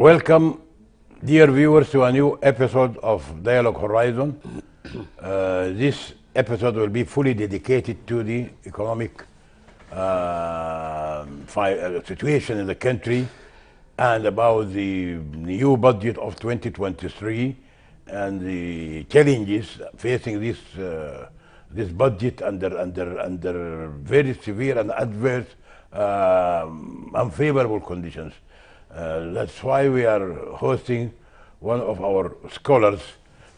Welcome, dear viewers, to a new episode of Dialogue Horizon. This episode will be fully dedicated to the economic situation in the country and about the new budget of 2023 and the challenges facing this budget under very severe and adverse unfavorable conditions. That's why we are hosting one of our scholars,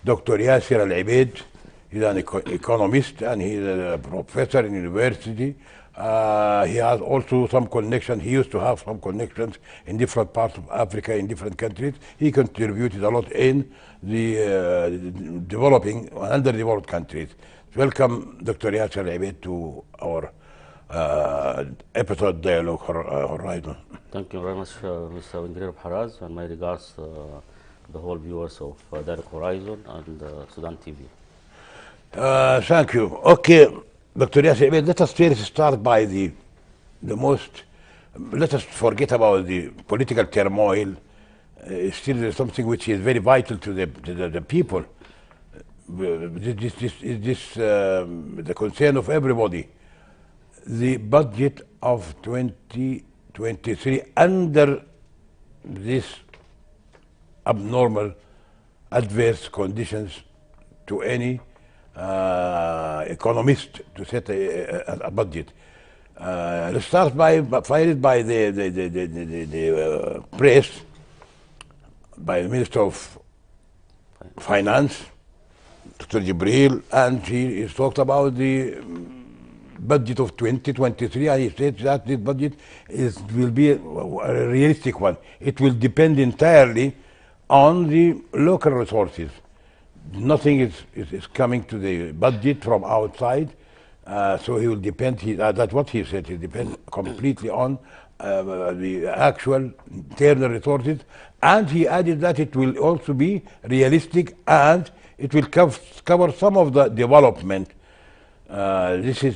Dr. Yasser Al-Abeid. He's an economist and he's a professor in university. He has also some connection. He used to have some connections in different parts of Africa, in different countries. He contributed a lot in the developing, underdeveloped countries. Welcome, Dr. Yasser Al-Abeid, to our episode Dialogue Horizon. Thank you very much, Mr. Engineer Haraz, and my regards to the whole viewers of Direct Horizon and Sudan TV. Thank you. Okay, Dr. Yasser, let us first start by the most, let us forget about the political turmoil. Still something which is very vital to the people. This the concern of everybody. The budget of 2023 under this abnormal adverse conditions to any economist to set a budget. Let's start by fired by the press, by the Minister of Finance, Dr. Jibril, and he is talked about the budget of 2023, and he said that this budget will be a realistic one. It will depend entirely on the local resources. Nothing is coming to the budget from outside, so he will depend. That's what he said. It depends completely on the actual internal resources, and he added that it will also be realistic and it will cover some of the development. This is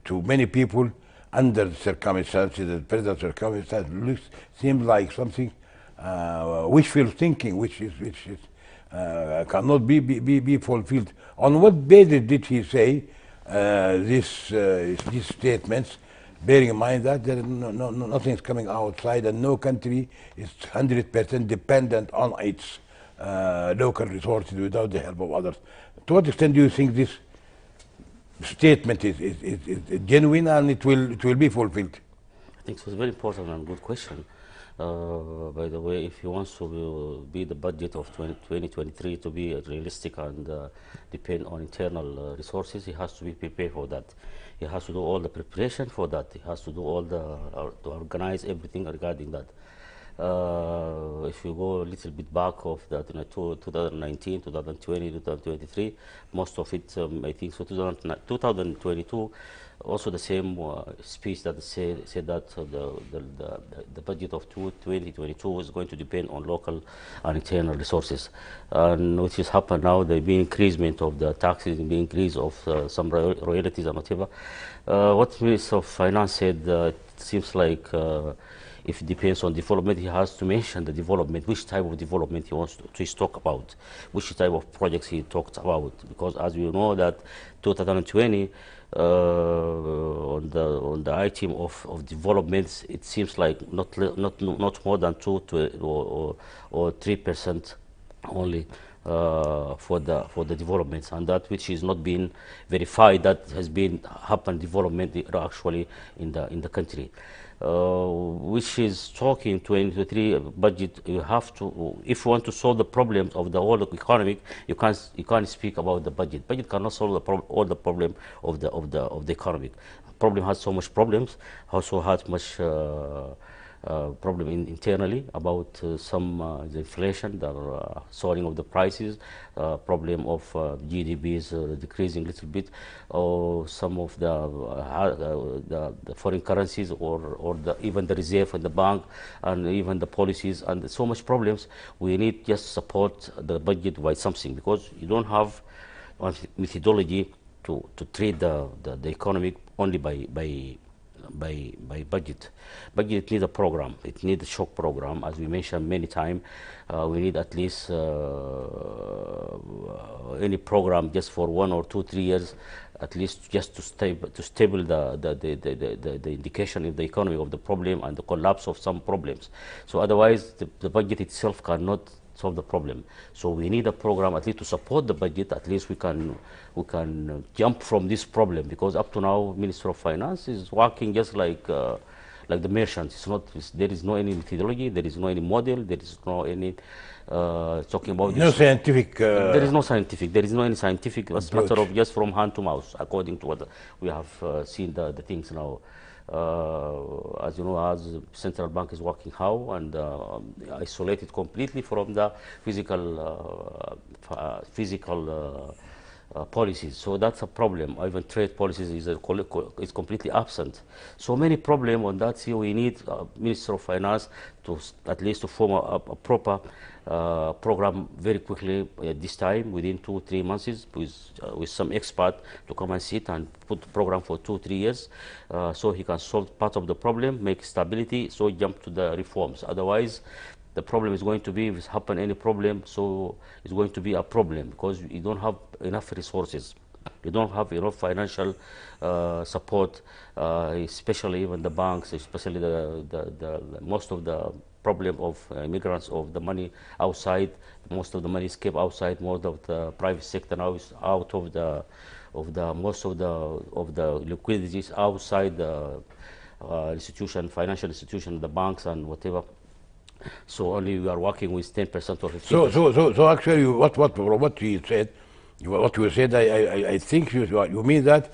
to many people under the circumstances, the present circumstances, seems like something wishful thinking, which cannot be fulfilled. On what basis did he say these statements? Bearing in mind that there is nothing is coming outside and no country is 100% dependent on its local resources without the help of others. To what extent do you think this statement is genuine and it will be fulfilled? I think it's a very important and good question. By the way, if he wants to be the budget of 2023 to be realistic and depend on internal resources, he has to be prepared for that. He has to do all the preparation for that. He has to do all to organize everything regarding that. If you go a little bit back of that, 2019, 2020, 2023, most of it, I think, so 2022, also the same speech that said that the budget of 2022 is going to depend on local and internal resources. And which has happened now, the increasement of the taxes, the increase of some royalties and whatever. What Minister of Finance said, it seems like if it depends on development, he has to mention the development, which type of development he wants to talk about, which type of projects he talked about. Because as you know that 2020, on the item of developments, it seems like not more than 2 or 3% only for the developments, and that which is not being verified that has been happened development actually in the country. Which is talking 2023 budget. You have to, if you want to solve the problems of the whole economic, you can't speak about the budget. Budget cannot solve all the problem of the economic. Problem has so much problems. Also has much problem internally about the inflation, the soaring of the prices, problem of GDPs decreasing a little bit, or some of the foreign currencies, or even the reserve in the bank, and even the policies, and so much problems. We need just support the budget by something, because you don't have one methodology to treat the economy only by by budget. Budget needs a program. It needs a shock program, as we mentioned many times. We need at least any program just for 1 or 2, 3 years, at least just to stable the indication in the economy of the problem and the collapse of some problems. So otherwise, the budget itself cannot solve the problem. So we need a program at least to support the budget. At least we can jump from this problem, because up to now, Minister of Finance is working just like the merchants. There is no any methodology, there is no any model, there is no any talking about no this. scientific. There is no scientific. There is no any scientific. It's matter of just from hand to mouth, according to what we have seen the things now. As you know, as central bank is working how and isolated completely from the physical policies. So that's a problem. Even trade policies is completely absent. So many problems on that. So we need Minister of Finance to at least to form a proper program very quickly this time, within 2-3 months, with some expert to come and sit and put the program for 2-3 years, so he can solve part of the problem, make stability, so jump to the reforms. Otherwise, the problem is going to be, if it happen any problem, so it's going to be a problem, because you don't have enough resources. You don't have enough financial support, especially even the banks, especially the most of the problem of immigrants, of the money outside. Most of the money is kept outside. Most of the private sector now is out of the most of the liquidities outside the institution, financial institution, the banks and whatever. So only we are working with 10% or 15%. So actually, what you said, I think you mean that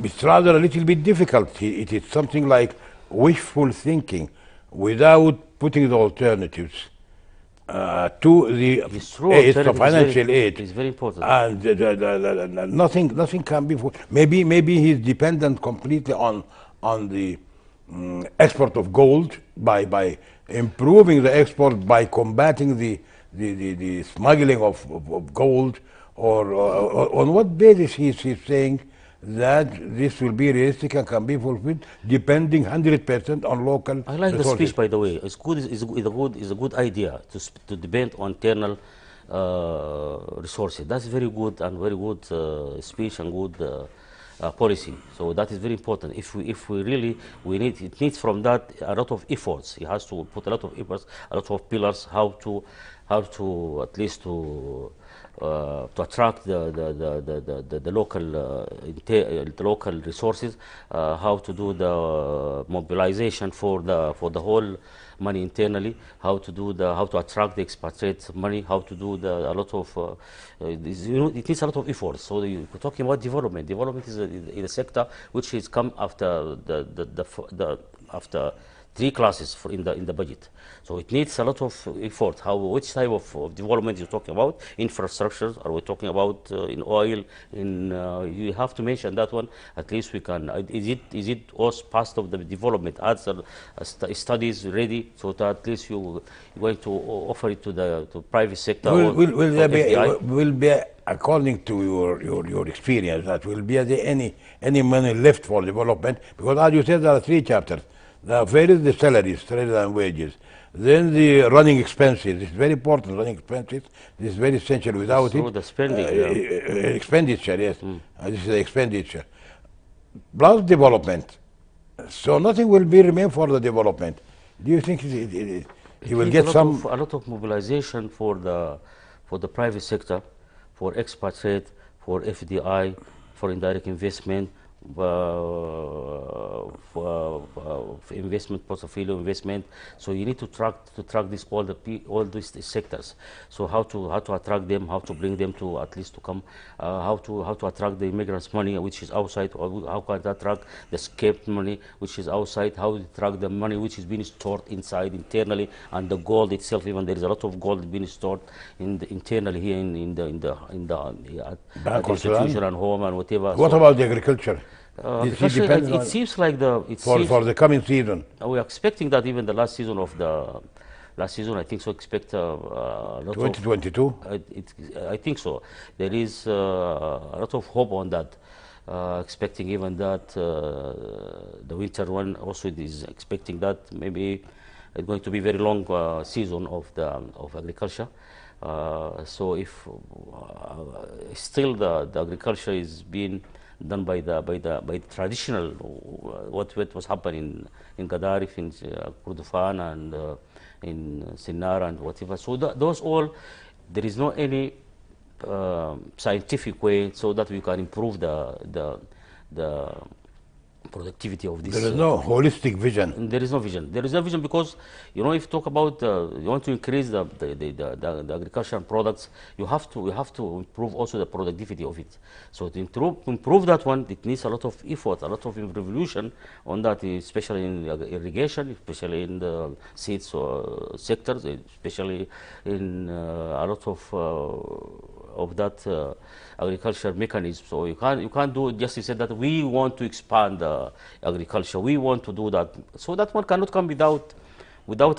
it's rather a little bit difficult. It is something like wishful thinking, without putting the alternatives to the aid, the financial aid. It's very important. And nothing can be. Maybe he's dependent completely on the export of gold, by improving the export, by combating the smuggling of gold, or on what basis he's saying that this will be realistic and can be fulfilled, depending 100% on local I like resources. the speech, by the way. It's good. It's a good idea to depend on internal resources. That's very good, and very good speech and good policy. So that is very important. If we really it needs from that a lot of efforts. He has to put a lot of efforts, a lot of pillars, how to at least to attract the local resources, how to do the mobilization for the whole money internally, how to attract the expatriate money, how to do a lot of it needs a lot of effort. So we're talking about development. Development is a sector which has come after after 3 classes in the budget. So it needs a lot of effort. Which type of development you're talking about? Infrastructure? Are we talking about in oil? You have to mention that one. At least we can. Is it also part of the development? Are studies ready, so that at least you're going to offer it to the private sector? Will be, according to your experience, that will be any money left for development? Because as you said, there are 3 chapters. There is the salaries and wages. Then the running expenses. It's very important. Running expenses is very essential. Without it, the spending, expenditure. Yes, this is the expenditure plus development. So nothing will be remain for the development. Do you think he will get a lot of mobilization for the private sector, for expatriate, for FDI, for indirect investment, for investment, portfolio investment? So you need to track this all these sectors. So how to attract them, how to bring them to at least to come, how to attract the immigrants' money which is outside, or how can attract the escaped money which is outside, how to attract the money which is being stored inside internally, and the gold itself. Even there is a lot of gold being stored internally here in the institution and home and whatever. What about the agriculture? It seems like for the coming season. We are expecting that even the last season, I think so. Expect a lot 2022. I think so. There is a lot of hope on that. expecting even that the winter one also is expecting that maybe it's going to be very long season of agriculture. So if still the agriculture is being done by the traditional what was happening in Gadarif, in Kordofan, and in Sinnar and whatever. So those all, there is no any scientific way so that we can improve the productivity of this. There is no holistic vision. There is no vision. There is no vision because, if you talk about you want to increase the agricultural products, you have to improve also the productivity of it. So to improve that one, it needs a lot of effort, a lot of revolution on that, especially in irrigation, especially in the seeds sectors, especially in a lot of that agriculture mechanism. So you can't do just you said that we want to expand agriculture, we want to do that. So that one cannot come without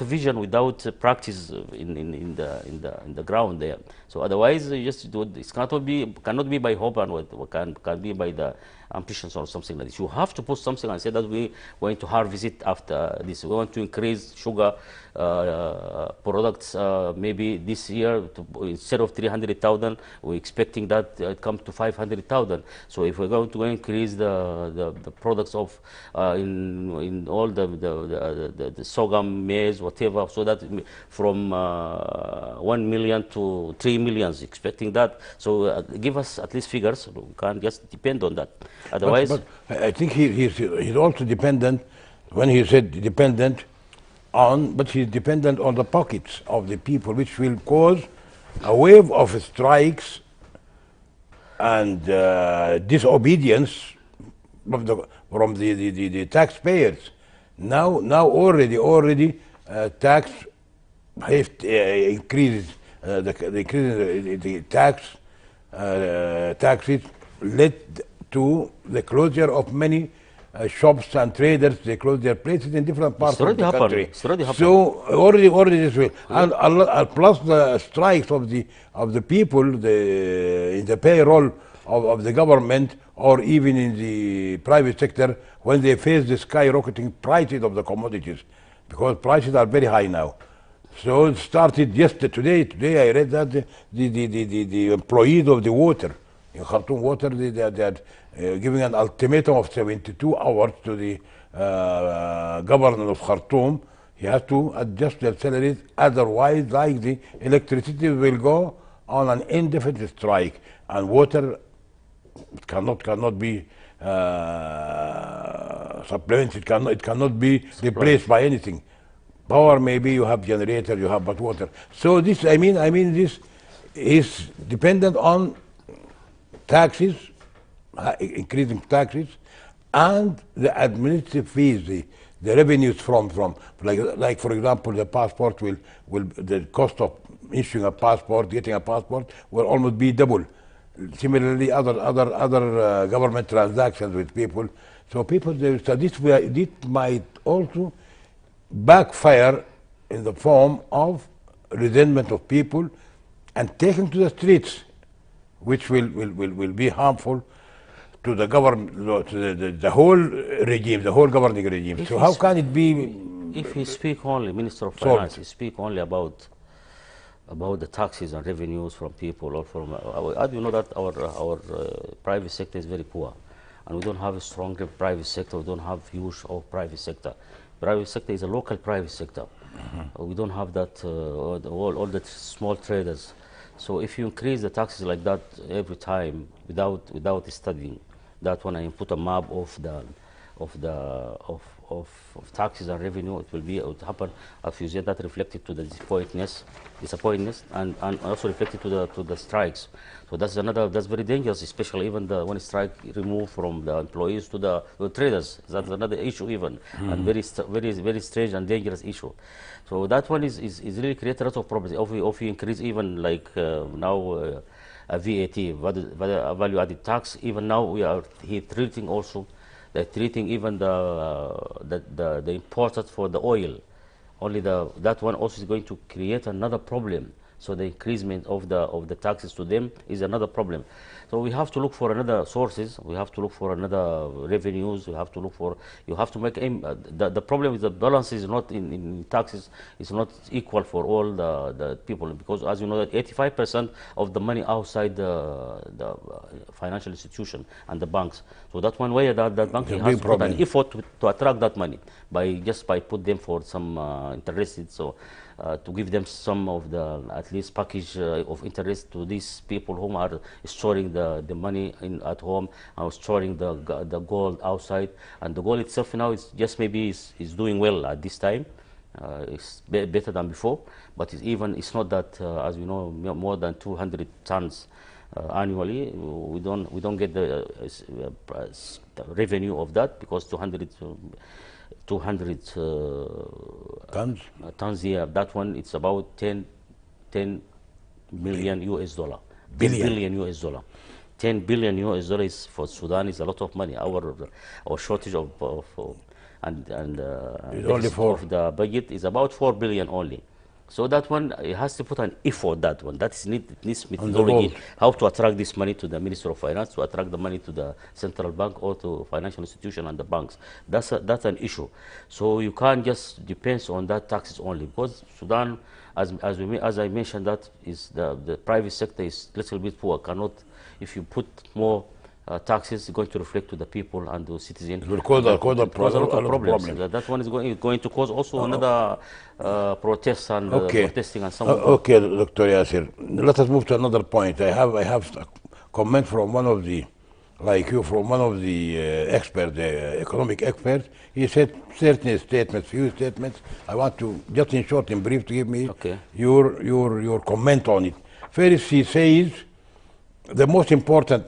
a vision, without practice in the ground there. So otherwise, you just do it cannot be by hope and what can be by the ambitions or something like this. You have to put something and say that we going to harvest it after this. We want to increase sugar products maybe this year instead of 300,000, we're expecting that it comes to 500,000. So if we're going to increase the products of in all the sorghum, maize, whatever, so that from 1 million to 3 millions, expecting that. So give us at least figures. We can't just depend on that. Otherwise, but I think he's also dependent. When he said dependent on, but he's dependent on the pockets of the people, which will cause a wave of strikes and disobedience from the taxpayers. Now already tax increases the taxes led to the closure of many shops and traders. They close their places in different parts of the country. It's already happened. So already this way, and plus the strikes of the people in the payroll of the government or even in the private sector, when they face the skyrocketing prices of the commodities, because prices are very high now. So it started yesterday. Today I read that the employees of the water in Khartoum Water, they are giving an ultimatum of 72 hours to the governor of Khartoum. He has to adjust their salaries, otherwise, like the electricity will go on an indefinite strike, and water cannot be supplemented. It cannot be replaced by anything. Power, maybe you have generator, you have, but water. So this, I mean, this is dependent on taxes, increasing taxes, and the administrative fees, the revenues from like for example, the passport will the cost of issuing a passport, getting a passport, will almost be double. Similarly, other government transactions with people. So this might also backfire in the form of resentment of people and taken to the streets, which will be harmful to the government, to the whole regime, the whole governing regime. So how can it be? If he speak only, Minister of Finance, he speak only about the taxes and revenues from people or from, as you know that our private sector is very poor, and we don't have a strong private sector. We don't have huge private sector. Private sector is a local private sector. We don't have that all the small traders. So if you increase the taxes like that every time without studying that one and put a map of taxes and revenue, it will happen. As you said, that reflected to the disappointment, and also reflected to the strikes. So that's very dangerous, especially even when strike removed from the employees to the traders. That's another issue even, and very strange and dangerous issue. So that one is really create a lot of problems. If you increase even like now a VAT, value added tax, even now he treating also. They're treating even the imported for the oil. Only that one also is going to create another problem So the increasement of the taxes to them is another problem. So we have to look for another sources. We have to look for another revenues. We have to look for. You have to make aim. The problem is the balance is not in taxes. It's not equal for all the people, because as you know that 85% of the money outside the financial institution and the banks. So that's one way that bank It's a has big to put an problem. effort to attract that money by put them for some interest. So to give them some of the at least package of interest to these people who are storing the money at home and storing the gold outside. And the gold itself now is just maybe is doing well at this time. It's better than before, but it's not that as we know more than 200 tons annually. We don't get the revenue of that, because 200 Tons? tons here. That one, it's about 10 million US dollar. 10 Billion. billion US dollar. 10 billion US dollars for Sudan is a lot of money. Our shortage of and It's only deficit for- of the budget is about 4 billion only. So that one, it has to put an effort. That one, that is needs methodology. road. How to attract this money to the Minister of Finance, to attract the money to the central bank or to financial institution and the banks. That's an issue. So you can't just depend on that taxes only, because Sudan, as I mentioned, that is the private sector is little bit poor. Cannot, if you put more taxes, is going to reflect to the people and the citizens. It will cause a lot of problems. problems. That one is going to cause also another protests and Okay. protesting and some of Okay, Dr. Yasir. Let us move to another point. I have a comment from one of the, like you, from one of the experts, the economic experts. He said certain statements, few statements. I want to just in short, in brief, to give me Okay. your comment on it. First, he says the most important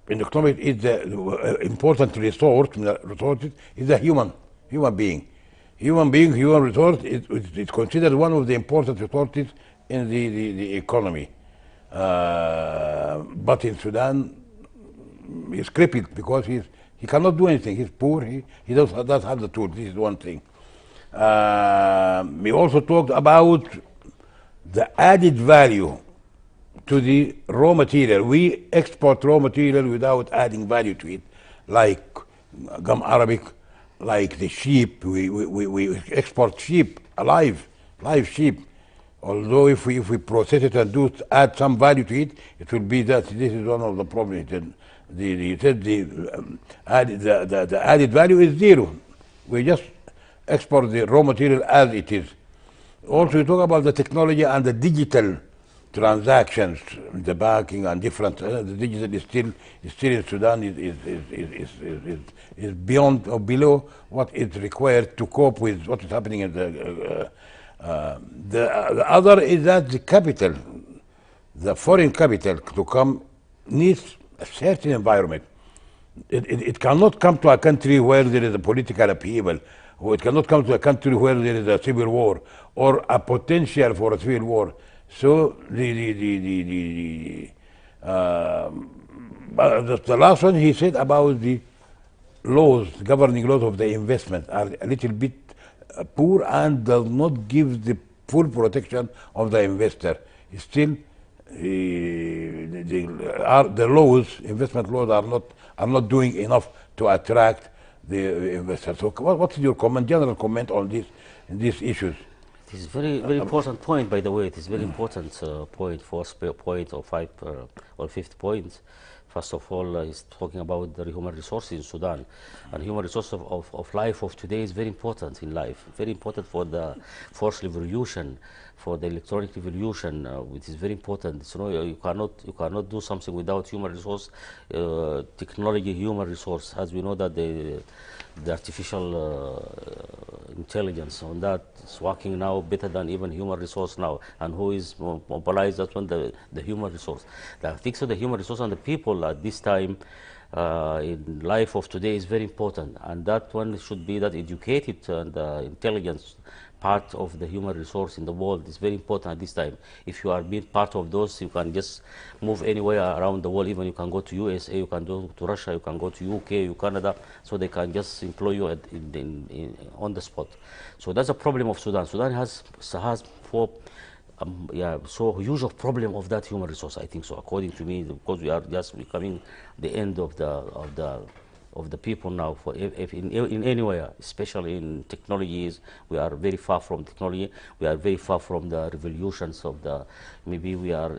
in economic is the important resources is the human being. Human resource is considered one of the important resources in the economy. But in Sudan, he's crippled because he cannot do anything. He's poor. He doesn't have the tools. This is one thing. We also talked about the added value to the raw material. We export raw material without adding value to it, like gum arabic, like the sheep. We export sheep, live sheep. Although if we process it and add some value to it, it will be that this is one of the problems. The added value is zero. We just export the raw material as it is. Also, we talk about the technology and the digital transactions, the banking and different. The digital is still in Sudan is beyond or below what is required to cope with what is happening in the other is that the capital, the foreign capital to come needs a certain environment. It cannot come to a country where there is a political upheaval, or it cannot come to a country where there is a civil war or a potential for a civil war. So the last one he said about the laws, governing laws of the investment are a little bit poor and does not give the full protection of the investor. Still, the laws, investment laws, are not doing enough to attract the investor. So, what is your general comment on these issues? It is very important point, by the way. It is very important point, fourth point or fifth point. First of all, he's talking about the human resources in Sudan, and human resource of life of today is very important in life. Very important for the fourth revolution, for the electronic revolution, which is very important. So you cannot do something without human resource, technology, human resource. As we know that the artificial intelligence on that is working now better than even human resource now, and who is mobilized, that one, the human resource. I think so the human resource and the people at this time in life of today is very important, and that one should be that educated and intelligence part of the human resource in the world is very important at this time. If you are being part of those, you can just move anywhere around the world. Even you can go to USA, you can go to Russia, you can go to UK, you Canada, so they can just employ you on the spot. So that's a problem of Sudan. Sudan has yeah, so huge of problem of that human resource, I think so, according to me, because we are just becoming the end of the people now. For if in anywhere, especially in technologies, we are very far from technology. We are very far from the revolutions of the. Maybe we are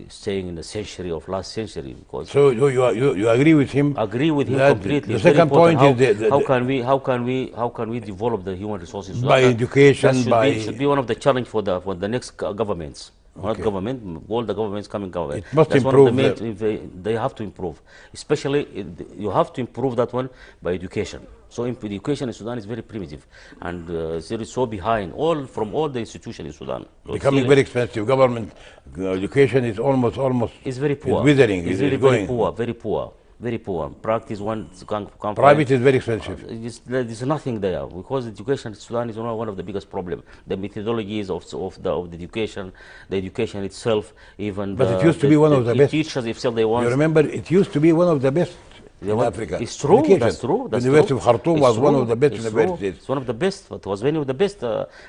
staying in the century of last century, because So you agree with him? agree with him That completely. the It's very second important. point is How can we develop the human resources? So by education, should be one of the challenge for the next governments. Not Okay. government, all the governments coming government. It must That's one of the improve main. They have to improve, especially you have to improve that one by education. So education in Sudan is very primitive, and it is so behind from all the institutions in Sudan. So becoming still very expensive. Government education is almost it's very is poor. withering. It's Is very going. poor, very poor, very poor. Practice one can't Private find. is very expensive. There's nothing there, because education in Sudan is one of the biggest problems. The methodologies of the education, the education itself, even But it used to be one of the best. teachers themselves, they You want. remember, it used to be one of the best in Africa. It's true. Education. That's true. That's University true. of Khartoum It's was one true, of the best it's universities. It's one of the best. It was one of the best.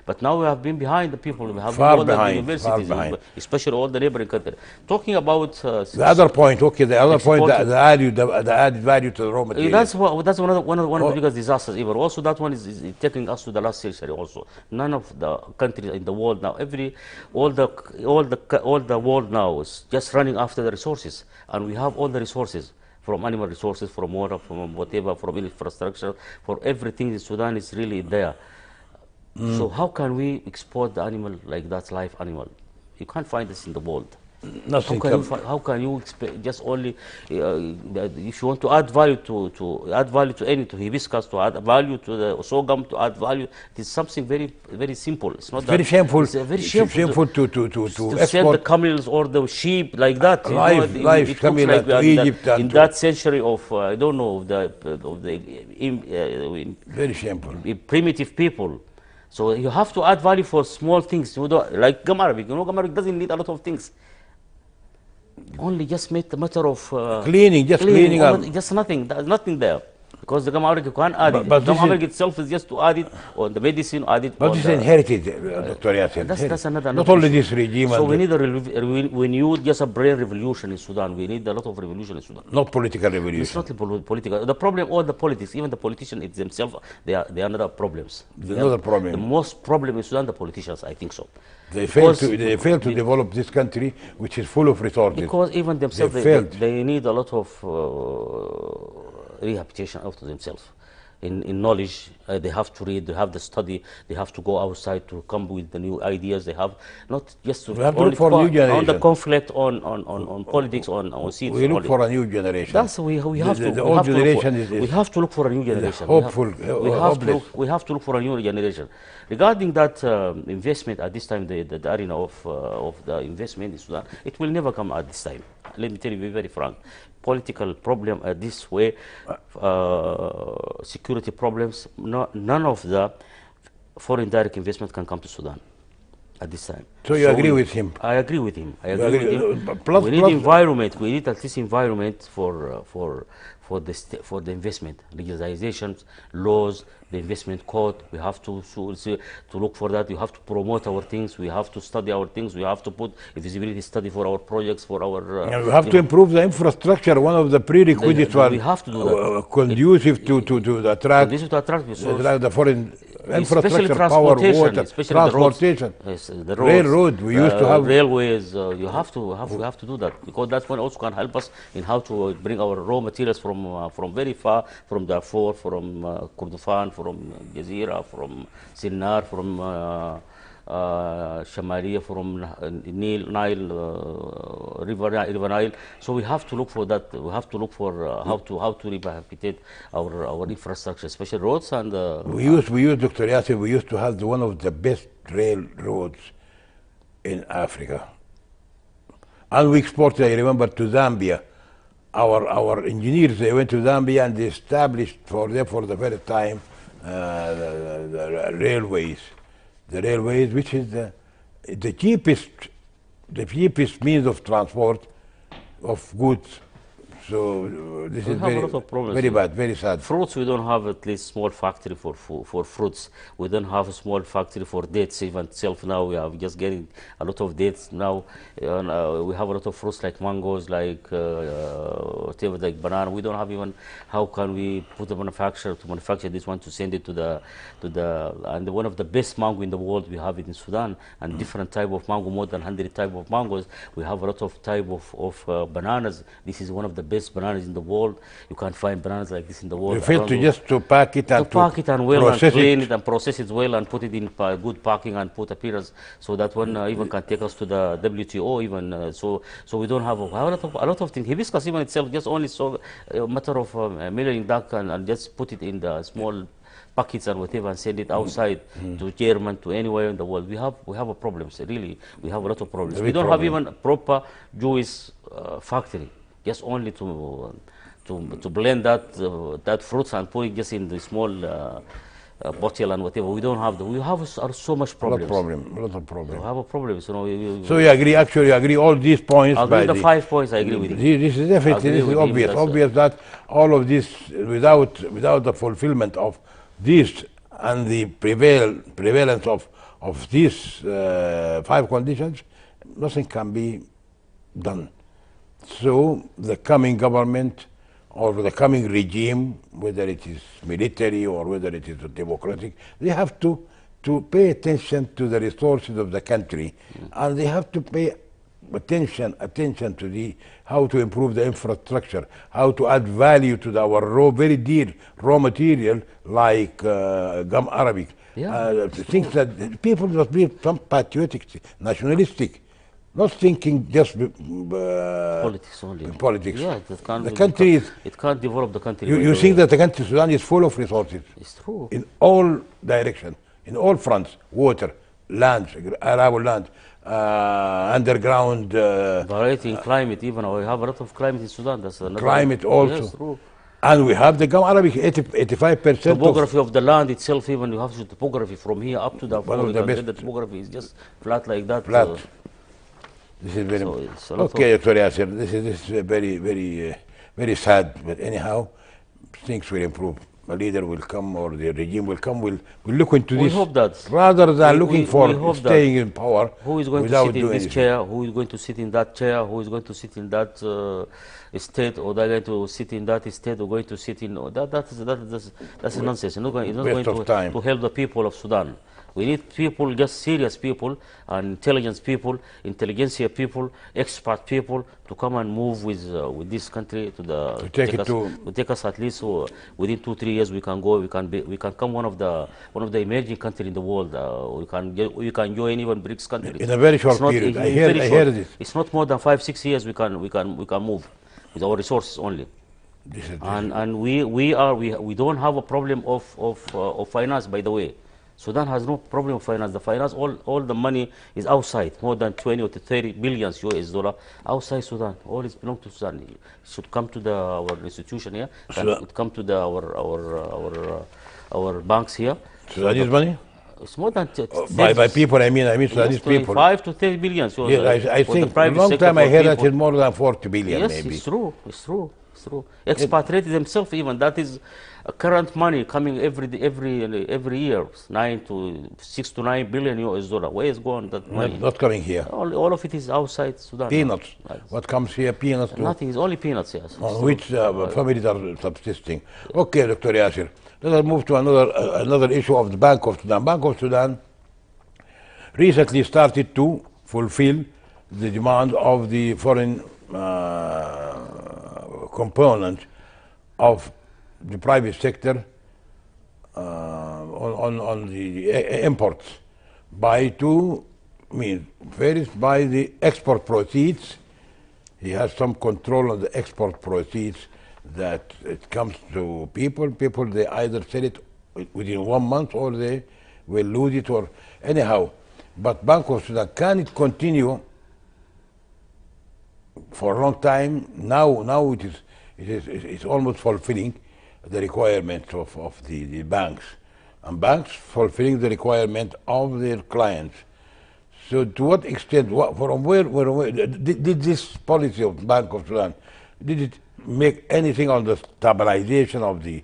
But now we have been behind the people. We have Far all the behind, universities, far behind. especially all the neighboring countries. Talking about The other point, okay, the other point, exporting. the added value to the raw material. That's one of Oh. the biggest disasters ever. Also, that one is taking us to the last century. Also, none of the countries in the world now, all the world now is just running after the resources, and we have all the resources. From animal resources, from water, from whatever, from infrastructure, for everything in Sudan is really there. So how can we export the animal like that live animal? You can't find this in the world. Nothing. How can you expect just only if you want to add value to any to hibiscus, to add value to the sorghum, to add value, it is something very simple. It's not very that, shameful. It's very shameful to sell the export camels or the sheep like that. live it looks camel like we to are Egypt and in to- that century of I don't know of the very shameful. primitive people. So you have to add value for small things. You don't, like gum arabic. Gum arabic doesn't need a lot of things. Only just make the matter of Cleaning, just cleaning up. just nothing. There's nothing there. Because the gum arabic you can't add it. but Gum this is- arabic itself is just to add it on the medicine, add it But on it's the, inherited, Dr. Yassin. that's another Not only issue. this regime, So and we need we need just a brain revolution in Sudan. We need a lot of revolution in Sudan. not political It's revolution. not political. The problem, all the politics, even the politicians themselves, they are another problems. There's another The problem. most problem in Sudan, the politicians, I think so. They failed Because to develop this country, which is full of resources. Because even themselves, failed. they need a lot of rehabilitation out of themselves. In knowledge, they have to read, they have to study, they have to go outside to come with the new ideas. They have not just to We have to only look for a new on the generation. conflict on politics, on seats. We look only. for a new generation. That's we have to. The we old have to look generation for, is we have to look for a new generation. hopeful, we have to hopeless. we have to look for a new generation. Regarding that investment at this time, the arena of the investment in Sudan, it will never come at this time. Let me tell you, be very frank. Political problem this way, security problems. None of the foreign direct investment can come to Sudan at this time. So you agree with him? I agree with him. I You agree with agree- him. plus- We need plus- environment. We need at least environment for the investment, legalizations, laws, the investment code. We have to look for that. We have to promote our things. We have to study our things. We have to put a visibility study for our projects, for our. And we have to improve the infrastructure. One of the prerequisites we have to do that. Conducive to attract, This is to attract resources. attract the foreign Especially infrastructure, power, transportation, water, especially the roads. transportation. Yes, the roads, Railroad, we used to have- railways. We have to do that, because that one also can help us in how to bring our raw materials from very far, from Darfur, from Kordofan, from Jazeera, from Sinnar, from Shamalia, from Nile, River Nile. So we have to look for that. We have to look for how to rehabilitate our infrastructure, especially roads and. We used, Dr. Yassin, we used to have one of the best railroads in Africa. And we exported, I remember, to Zambia. Our engineers, they went to Zambia and they established for the first time the railways. The railways, which is the cheapest means of transport of goods So this We is have a lot of problems very here. bad, very sad. Fruits, we don't have at least small factory for fruits. We don't have a small factory for dates even itself now. We are just getting a lot of dates now. And, we have a lot of fruits like mangoes, like whatever, like banana. We don't have even, how can we put a manufacturer to manufacture this one to send it to the, and one of the best mango in the world, we have it in Sudan, and different type of mango, more than 100 type of mangoes. We have a lot of type of bananas. This is one of the best bananas in the world. You can't find bananas like this in the world. You feel around to the just to pack it and to pack it and well and process clean it. it and process it well and put it in good packing and put appearance, so that one even can take us to the WTO even. So we don't have a lot of things. Hibiscus even itself just only so a matter of milling duck and just put it in the small packets and whatever and send it outside to German, to anywhere in the world. We have a problems, really. We have a lot of problems. A We big don't have problem. even a proper Jewish factory, just only to blend that fruits and put it just in the small bottle and whatever. We don't have we have so much A lot of problems. problem, a lot of We problem. have a problems, you know. So you agree, actually, you agree all these points I agree by the 5 points. I agree with you. This is definitely, I agree this is with him, obvious, that's obvious that all of this, without the fulfillment of this and the prevalence of these 5 conditions, nothing can be done. So the coming government or the coming regime, whether it is military or whether it is democratic, they have to pay attention to the resources of the country, and they have to pay attention to the how to improve the infrastructure, how to add value to our very dear raw material like gum arabic. Yeah. Things that people must be some patriotic, nationalistic, not thinking just Politics only. politics. Yeah, The country is. it can't develop the country. You think that the country Sudan is full of resources It's true. in all directions, in all fronts: water, land, arable land, underground Variety in climate, even we have a lot of climate in Sudan. That's another climate also. Yes, true. And we have the Gum Arabic, 85% of Topography of the land itself, even you have to topography from here up to the One of floor. the The best. topography is just flat like that. flat. This is very so it's a lot okay, Dr. Yasser. This is very sad, but anyhow, things will improve. A leader will come or the regime will come. Will look into We this hope that. rather than looking We for hope that. staying in power. Who is going to without sit in doing this anything. chair? Who is going to sit in that chair? Who is going to sit in that state? Or they're going to sit in that state? Or going to sit in that's nonsense. It's not Waste going of time. to help the people of Sudan. We need people, just serious people, and intelligence people, intelligentsia people, expert people to come and move with this country to take it us, to- to take us at least within 2-3 years. We can go. We can come one of the emerging country in the world. We can join even BRICS countries In a very short It's not- period. in I very heard short. this. It's not more than 5-6 years. We can move with our resources only. This is And we don't have a problem of finance, by the way. Sudan has no problem of finance. The finance, all the money is outside, more than 20 or 30 billions US dollar outside Sudan. All is belong to Sudan. It should come to our institution here. Sudan- It come to our banks here. Sudanese money? It's more than By people, I mean Sudanese people. 5 to 30 billions. Yes, I for the think a private long sector, time I for heard that people. it's more than 40 billion, Yes, maybe. it's true. It's true. It's true. Expatriated themselves, even that is current money coming every year, 6 to 9 billion US dollar. Where is going that money? Not coming here. All of it is outside Sudan. Peanuts. Right. What comes here, peanuts too. Nothing is only peanuts. Yes. On It's which true. families are subsisting. Okay, Dr. Yasser. Let us move to another issue of the Bank of Sudan. Bank of Sudan recently started to fulfill the demand of the foreign component of the private sector on the imports first by the export proceeds. He has some control on the export proceeds that it comes to people. People, they either sell it within 1 month or they will lose it or anyhow. But Bank of Sudan, can it continue for a long time? Now it's almost fulfilling the requirements of the banks, and banks fulfilling the requirement of their clients. So to what extent, from where did this policy of Bank of Sudan, did it make anything on the stabilization of the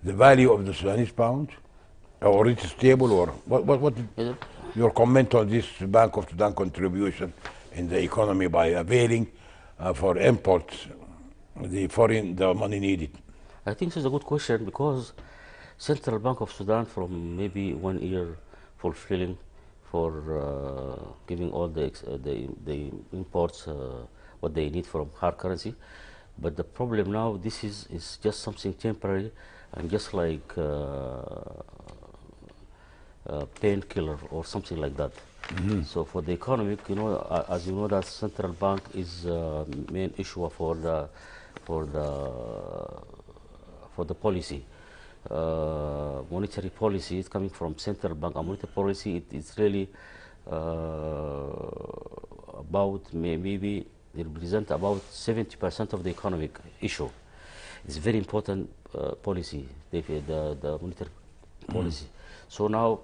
value of the Sudanese pound, or it's stable, or what Is your comment on this Bank of Sudan contribution in the economy by availing for imports the money needed? I think this is a good question because Central Bank of Sudan from maybe 1 year fulfilling for giving all the imports what they need from hard currency. But the problem now, this is just something temporary and just like painkiller or something like that. So for the economic, as you know, that central bank is main issue for the for the policy. Monetary policy is coming from central bank. And monetary policy, it's really about maybe they represent about 70% of the economic issue. It's very important policy, the monetary policy. So now,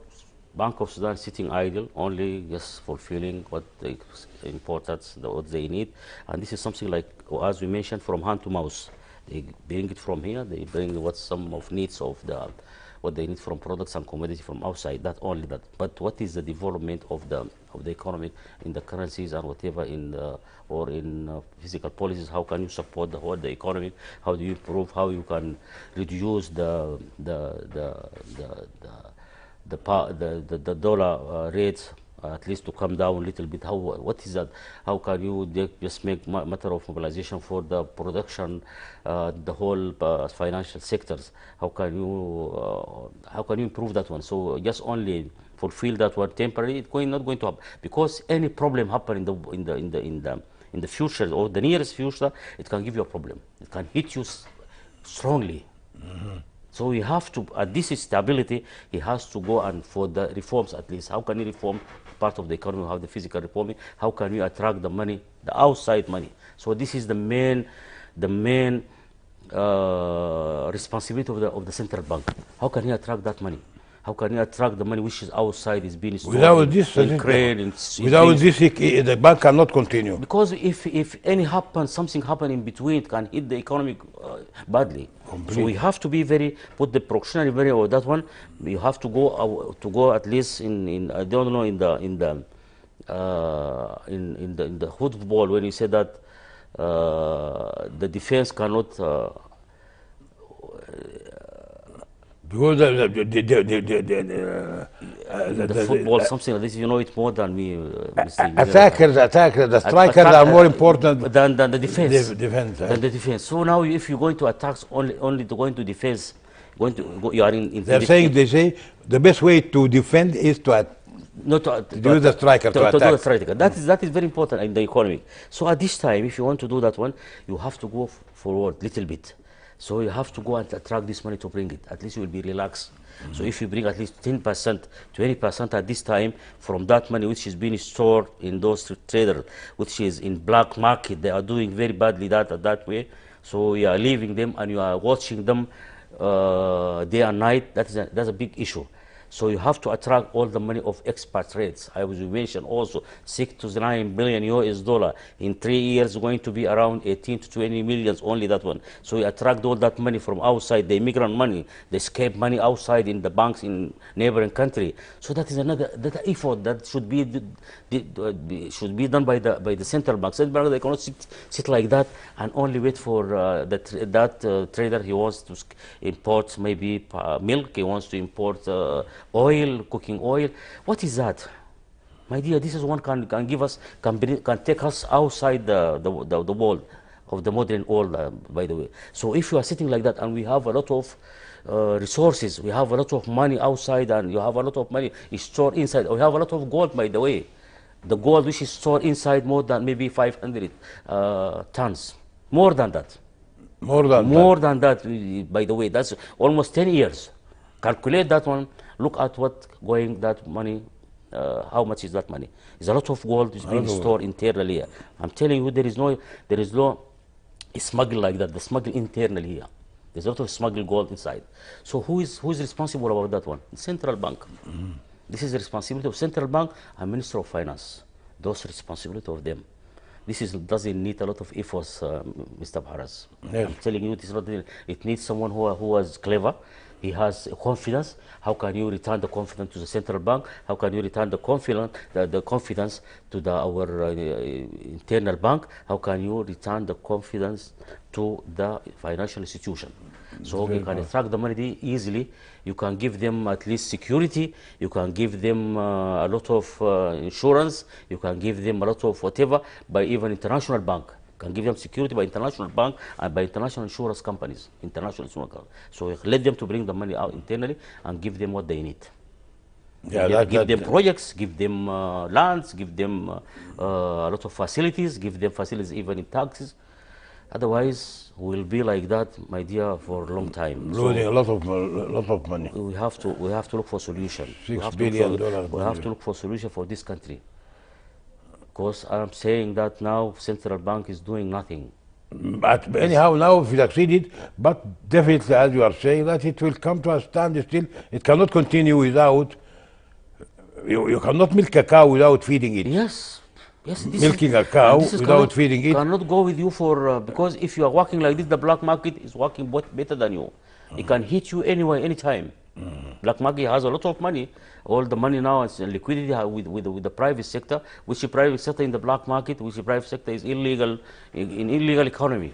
Bank of Sudan sitting idle, only just fulfilling what the importance, what they need, and this is something like, as we mentioned, from hand to mouth. They bring it from here. They bring what some of needs of what they need from products and commodities from outside. That only that. But what is the development of the economy in the currencies and whatever in the or in physical policies? How can you support the economy? How do you improve? How you can reduce the dollar rates at least to come down a little bit? What is that? How can you just make matter of mobilization for the production, the whole financial sectors? How can you improve that one? So just only fulfill that one temporarily, it's not going to happen, because any problem happen in the future or the nearest future, it can give you a problem. It can hit you strongly. So we have to, at this stability, he has to go and for the reforms at least. How can he reform part of the economy, how the physical reforming? How can we attract the money, the outside money? So this is the main responsibility of the central bank. How can he attract that money? How can you attract the money which is outside, is being stored Without this, the bank cannot continue. Because if something happen in between, it can hit the economy badly. Completely. So we have to be put the precautionary very or that one. You have to go at least in I don't know in the football when you say that the defense cannot. Because the football, something like this, you know it more than me, Mr. Attackers, the strikers are more important than the defense. Than the defense. So now, if you're going to attack only going to defense, you are in. They say the best way to defend is to use the striker to attack. Do the striker. That is very important in the economy. So at this time, if you want to do that one, you have to go forward little bit. So you have to go and attract this money to bring it. At least you will be relaxed. So if you bring at least 10%, 20% at this time from that money which is being stored in those traders, which is in black market, they are doing very badly that way. So you are leaving them and you are watching them day and night. That's a big issue. So you have to attract all the money of expatriates. I was mentioned also 6 to 9 billion US dollar in 3 years, going to be around 18 to 20 millions only that one. So you attract all that money from outside, the immigrant money, the escape money outside in the banks in neighboring country. So that is another effort that should be done by the central bank. Central bank, they cannot sit like that and only wait for that trader. He wants to import maybe milk. He wants to import oil, cooking oil. What is that? My dear, this is one can give us, can take us outside the world of the modern world, by the way. So if you are sitting like that and we have a lot of resources, we have a lot of money outside and you have a lot of money is stored inside. We have a lot of gold, by the way. The gold which is stored inside more than maybe 500 tons. More than that. More than that, by the way. That's almost 10 years. Calculate that one. Look at what going that money, how much is that money? There's a lot of gold is being stored internally here. I'm telling you, there is no smuggle like that. The smuggle internally here. There's a lot of smuggled gold inside. So who is responsible about that one? The central bank. This is the responsibility of central bank and Minister of Finance. Those responsibility of them. This doesn't need a lot of efforts, Mr. Bharas. Yes. I'm telling you, it needs someone who is clever. He has confidence. How can you return the confidence to the central bank? How can you return the confidence to our internal bank? How can you return the confidence to the financial institution? So you can extract the money easily. You can give them at least security. You can give them a lot of insurance. You can give them a lot of whatever by even international bank. Can give them security by international bank and by international insurance companies, So let them to bring the money out internally and give them what they need. Yeah, give them projects, give them lands, give them a lot of facilities, give them facilities even in taxes. Otherwise, we'll be like that, my dear, for a long time. losing a lot of money. We have to look for solution. $6 billion. We have to look for solution for this country. Because I'm saying that now central bank is doing nothing. But anyhow, now if we succeeded, but definitely, as you are saying, that it will come to a standstill. It cannot continue without. You cannot milk a cow without feeding it. Yes. Milking a cow without feeding it cannot go with you for because if you are working like this, the black market is working better than you. It can hit you anywhere, anytime. Black market has a lot of money. All the money now is liquidity with the private sector. Which the private sector in the black market, which the private sector is illegal in illegal economy.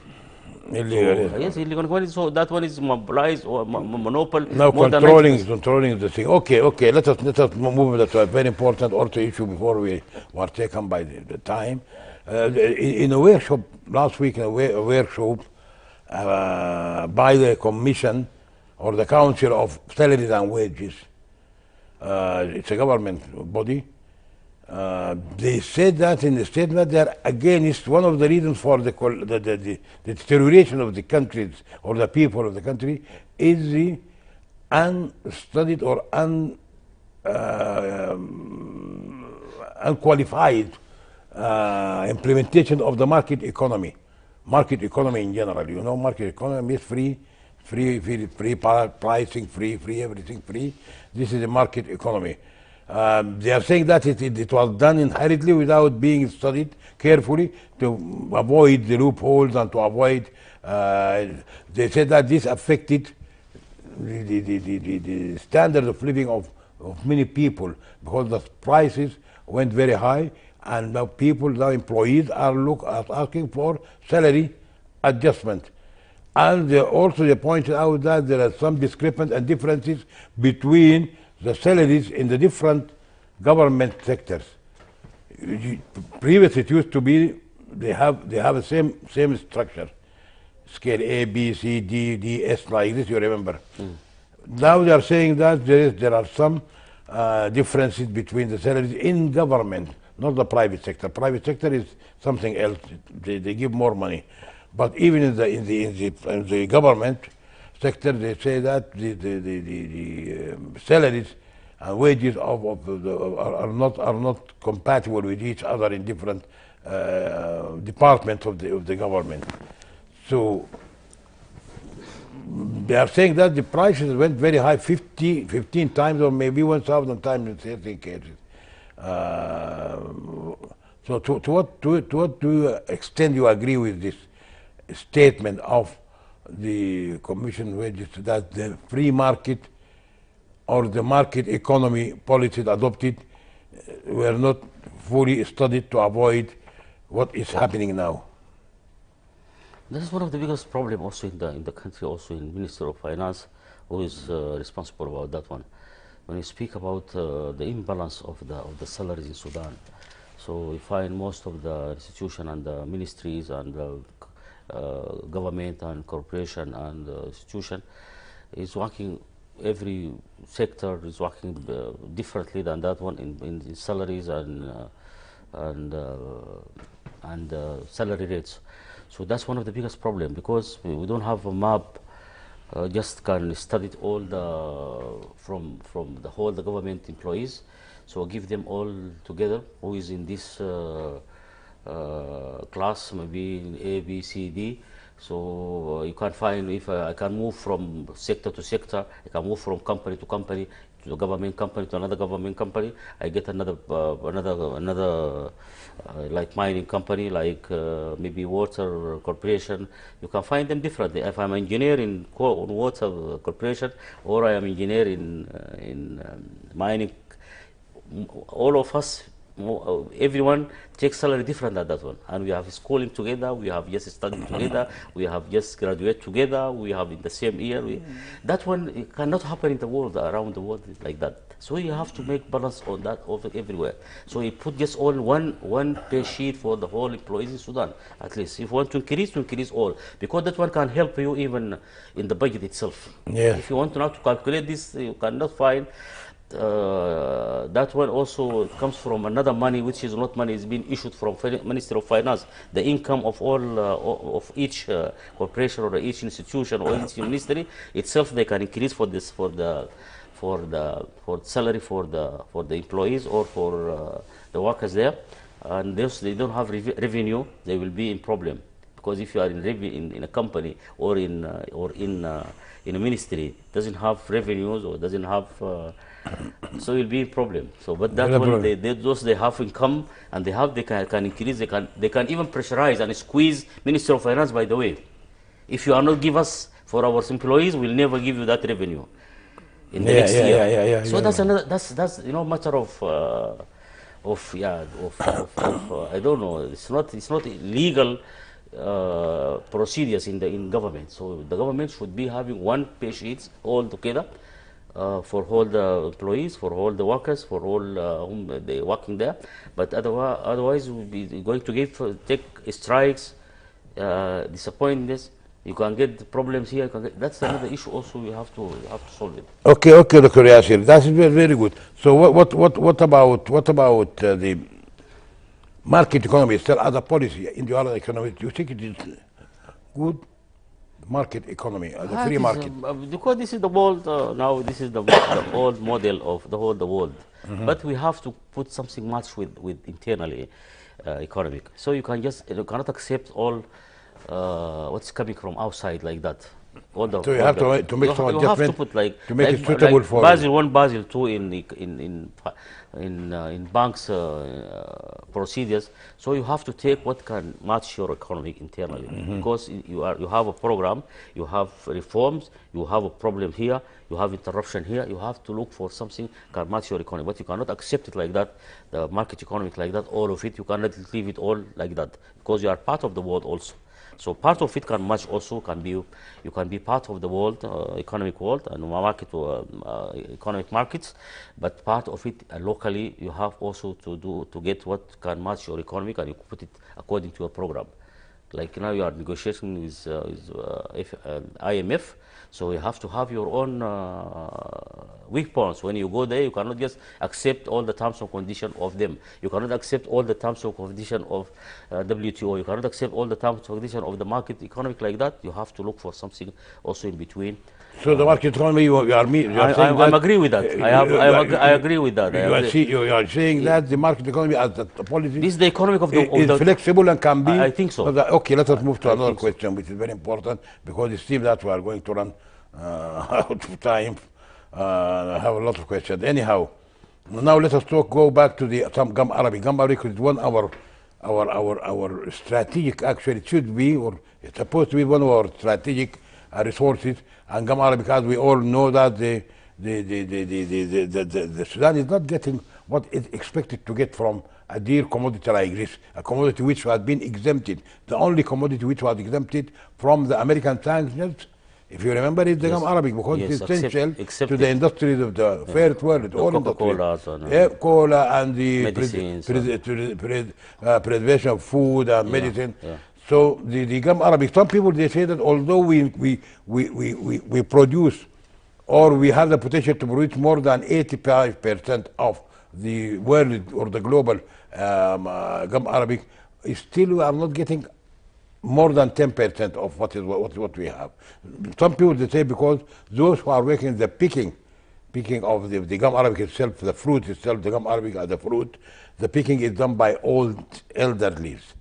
Illegal. So, yes, illegal economy. So that one is monopolized or monopoly. Now controlling the thing. Okay. Let us move to a very important other issue before we were taken by the time. In a workshop last week, in a workshop by the Commission or the Council of Salaries and Wages, it's a government body. They said that in the statement that again it's one of the reasons for the deterioration of the countries or the people of the country is the unstudied or unqualified implementation of the market economy. Market economy in general, market economy is free pricing, free everything free. This is a market economy. They are saying that it was done inherently without being studied carefully to avoid the loopholes and to avoid. They said that this affected the standard of living of many people because the prices went very high, and now employees are asking for salary adjustment. And also they pointed out that there are some discrepancies and differences between the salaries in the different government sectors. Previously it used to be they have the same structure, scale A, B, C, D, D, S, like this, you remember. Now they are saying that there are some differences between the salaries in government, not the private sector. Private sector is something else. They give more money. But even in the government sector, they say that the salaries and wages are not compatible with each other in different departments of the government. So they are saying that the prices went very high, 15 times or maybe 1,000 times in certain cases. So to what extent you agree with this statement of the Commission wages that the free market or the market economy policies adopted were not fully studied to avoid what is happening now? This is one of the biggest problems also in the country, also in Minister of Finance, who is responsible about that one. When you speak about the imbalance of the salaries in Sudan, so we find most of the institutions and the ministries and the government and corporation and institution is working. Every sector is working differently than that one in salaries and salary rates. So that's one of the biggest problems because we don't have a map. Just can study all from the whole the government employees. So give them all together who is in this class, maybe in A, B, C, D. So you can find if I can move from sector to sector, I can move from company to company to a government company, to another government company. I get another like mining company, like maybe water corporation. You can find them differently. If I'm engineer in water corporation, or I am engineer in mining, all of us, everyone takes salary different at that one, and we have schooling together, we have just studied together, we have just graduate together, we have in the same year. That one, it cannot happen in the world, around the world like that. So you have to make balance on that over everywhere. So you put just all one pay sheet for the whole employees in Sudan. At least if you want to increase all, because that one can help you even in the budget itself. Yeah. If you want to now to calculate this, you cannot find that one also comes from another money, which is not money, is being issued from Ministry of Finance. The income of all of each corporation or each institution or each ministry itself, they can increase for this for salary for the employees or for the workers there, and those they don't have revenue, they will be in problem. Because if you are in a company or in a ministry doesn't have revenues or doesn't have so it will be a problem. So, but that one, they have income and they can increase. They can even pressurize and squeeze Minister of Finance. By the way, if you are not give us for our employees, we'll never give you that revenue in the next year. So that's another. That's matter of I don't know. It's not legal procedures in government. So the government should be having one pay sheets all together. For all the employees, for all the workers, for all whom they working there, but otherwise we'll be going to take strikes, disappointments. You can get problems here. That's another issue. Also, you have to solve it. Okay, Dr. Yasir, that's very good. So what about the market economy still as a policy in the other economy? Do you think it is good? Market economy, the free market. Because this is the world now. This is the old model of the whole world. But we have to put something much with internally economic. So you cannot accept all what's coming from outside like that. So you have to make some adjustment. You have to put to make it suitable for Basel 1, Basel 2 in banks procedures. So you have to take what can match your economy internally, because you have a program, you have reforms, you have a problem here, you have interruption here. You have to look for something can match your economy, but you cannot accept it like that. The market economic like that, all of it, you cannot leave it all like that, because you are part of the world also. So part of it can match also, you can be part of the world, economic world and market, economic markets, but part of it locally you have also to get what can match your economic, and you put it according to your program. Like now you are negotiating with IMF, so you have to have your own weak points. When you go there, you cannot just accept all the terms and conditions of them. You cannot accept all the terms and conditions of WTO. You cannot accept all the terms and conditions of the market economic like that. You have to look for something also in between. So the market economy, you are saying I agree with that. I agree with that. You are saying that the market economy as a policy this is the economic of is flexible and can be. I think so. Okay, let us move to another question, which is very important, because it seems that we are going to run out of time. I have a lot of questions. Anyhow, now let us go back to some Gum Arabic. Gum Arabic is one of our strategic, actually it should be, or it's supposed to be one of our strategic resources. And Gum Arabic, as we all know, that the Sudan is not getting what is expected to get from a dear commodity like this, a commodity which has been exempted. The only commodity which was exempted from the American sanctions, if you remember, is the Gum Arabic, because it's essential to the industries of the first world. All Coca-Cola and the preservation of food and medicine. So the Gum Arabic, some people they say that although we produce, or we have the potential to produce more than 85% of the world or the global Gum Arabic, still we are not getting more than 10% of what we have. Some people they say because those who are working the picking of the Gum Arabic itself, the fruit itself, the Gum Arabic as a fruit, the picking is done by old elderlies.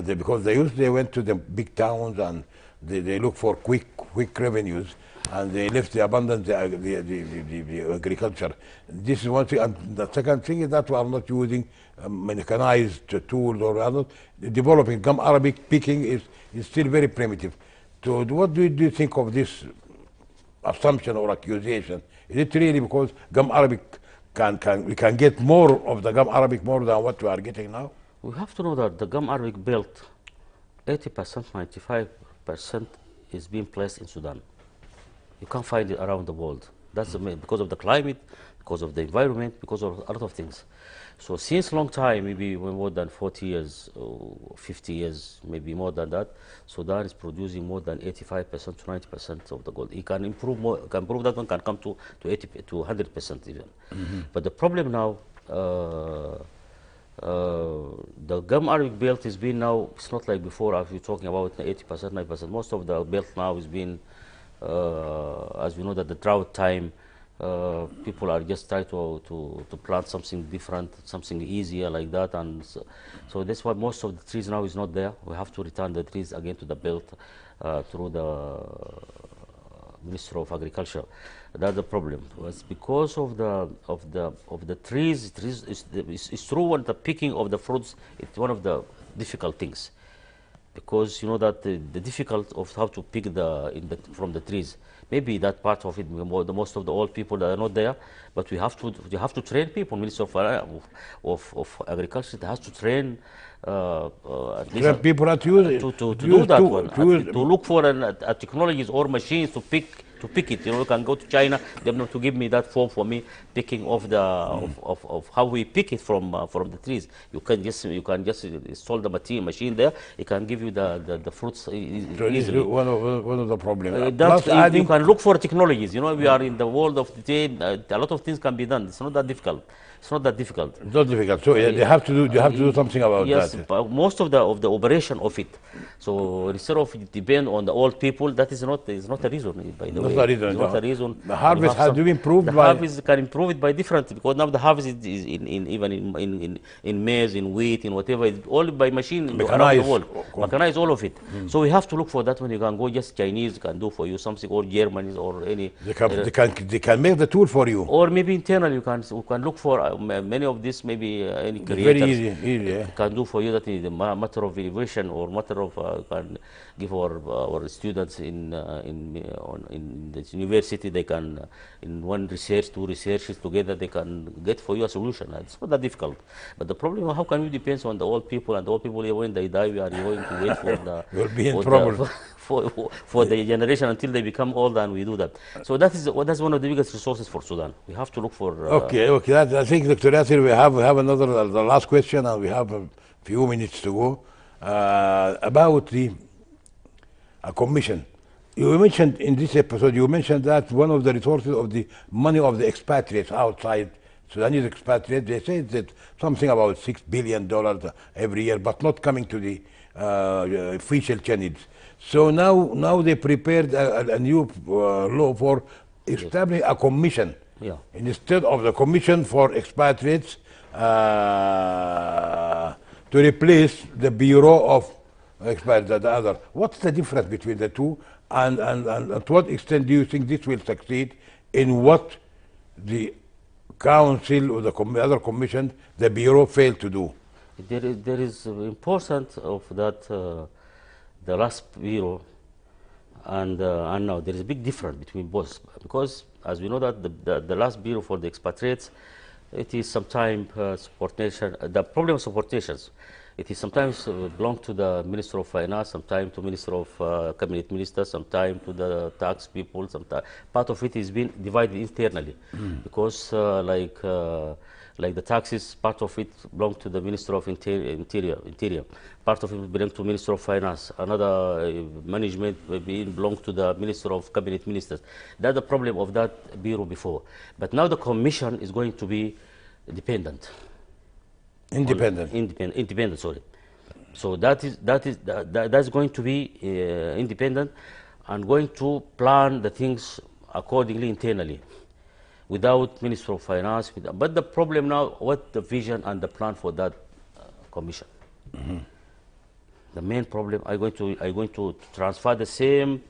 Because the youth, they went to the big towns and they look for quick revenues, and they left the abundance the agriculture. This is one thing. And the second thing is that we are not using mechanized tools or other. Developing gum Arabic picking is still very primitive. So what do you think of this assumption or accusation? Is it really because gum Arabic we can get more of the gum Arabic more than what we are getting now? We have to know that the gum Arabic belt, 80%, 95% is being placed in Sudan. You can't find it around the world. That's the main, because of the climate, because of the environment, because of a lot of things. So since long time, maybe more than 40 years, or 50 years, maybe more than that, Sudan is producing more than 85% to 90% of the gold. It can improve more, can prove that one can come to 80 to 100% even. But the problem now, the gum Arabic belt is being now, it's not like before, if you're talking about 80%, 90%. Most of the belt now is being, as we know that the drought time, people are just trying to plant something different, something easier like that. And so that's why most of the trees now is not there. We have to return the trees again to the belt through the Minister of Agriculture. That's the problem. It's because of the trees. It's true, and the picking of the fruits, it's one of the difficult things, because you know that the difficult of how to pick from the trees. Maybe that part of it, the most of the old people that are not there, but you have to train people. Minister of Agriculture has to train at least People are to use it. to do that one, to look for technologies or machines to pick it. You know, you can go to China, they have to give me that form for me, picking of the of how we pick it from the trees. You can just install the machine there. It can give you the fruits easily. One of the problems. You can look for technologies. You know, we are in the world of today. A lot of things can be done. It's not that difficult. It's not that difficult. It's not difficult. So they have to do something about yes, that. Yes, most of the operation of it. So instead of it depend on the old people, that is not a reason. By the way, it's not a reason. The harvest has to be improved. The harvest can improve it by different, because now the harvest is even in maize, in wheat, in whatever, it's all by machine around the world. Mechanized all of it. So we have to look for that. When you can go, just Chinese can do for you something, or Germans, or any. They can make the tool for you. Or maybe internally you can look for many of this, maybe any creators. Very easy. Can do for you that is a matter of innovation, or matter of can give our students in the university. They can in one research, two researches together, they can get for you a solution. It's not that difficult. But the problem, how can we depend on the old people, and the old people, when they die, we are going to wait for the we'll be in trouble. For the generation until they become old, and we do that. So that's one of the biggest resources for Sudan. We have to look for. Okay. I think, Dr. Yasir, we have another the last question, and we have a few minutes to go about the commission. You mentioned in this episode, that one of the resources of the money of the expatriates outside Sudanese expatriates, they say that something about $6 billion every year, but not coming to the official channels. So now they prepared a new law for establishing a commission. Yeah. Instead of the commission for expatriates to replace the Bureau of Expatriates, the other. What's the difference between the two, and to what extent do you think this will succeed in what the council or the other commission, the Bureau, failed to do? There is importance of that, the last Bureau and now. There is a big difference between both, because as we know that the last Bureau for the expatriates, it is sometimes supportation. The problem of supportations, it is sometimes belong to the Minister of Finance, sometimes to Minister of Cabinet Minister, sometimes to the tax people. Sometimes part of it is being divided internally, because like the taxes, part of it belongs to the Minister of Interior. Part of it belongs to Minister of Finance. Another management belongs to the Minister of Cabinet Ministers. That's the problem of that bureau before. But now the commission is going to be independent. Independent, sorry. So that's going to be independent, and going to plan the things accordingly internally, without Minister of Finance. But the problem now, what the vision and the plan for that commission? The main problem, I'm going to transfer the same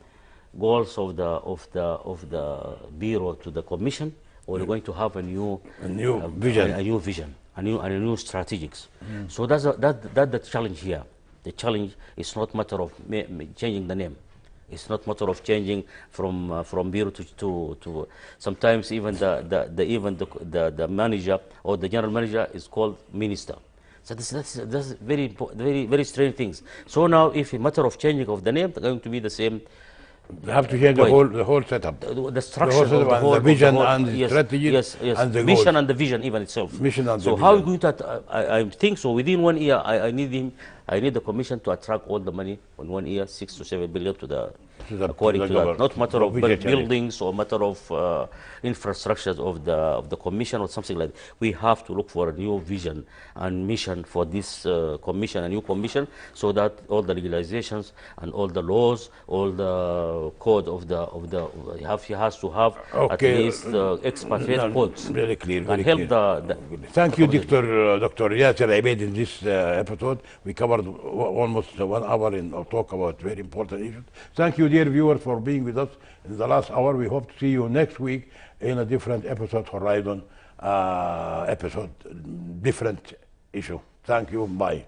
goals of the bureau to the commission, or we're going to have a new vision. a new vision, a new strategics. So that's the challenge here. The challenge is not matter of changing the name. It's not matter of changing from bureau to sometimes even the manager or the general manager is called minister. So that's very strange things. So now, if a matter of changing of the name, it's going to be the same. You have to change the whole setup. The structure setup of the and whole, the vision and the yes, strategy yes, yes, and the mission goals. and the vision even itself. Mission and so the how vision. are going to? I think so. Within 1 year, I need the commission to attract all the money in 1 year, 6 to 7 billion according to that. Not matter of buildings or matter of infrastructures of the commission or something like that. We have to look for a new vision and mission for this commission, a new commission, so that all the legalizations and all the laws, all the code of the he has to have at least expat codes. Very clear. Very and help clear. Thank you, Dr. Yasser Abeid. In this episode, we covered almost 1 hour in talk about very important issues. Thank you, dear viewers, for being with us in the last hour. We hope to see you next week in a different episode, Horizon episode, different issue. Thank you. Bye.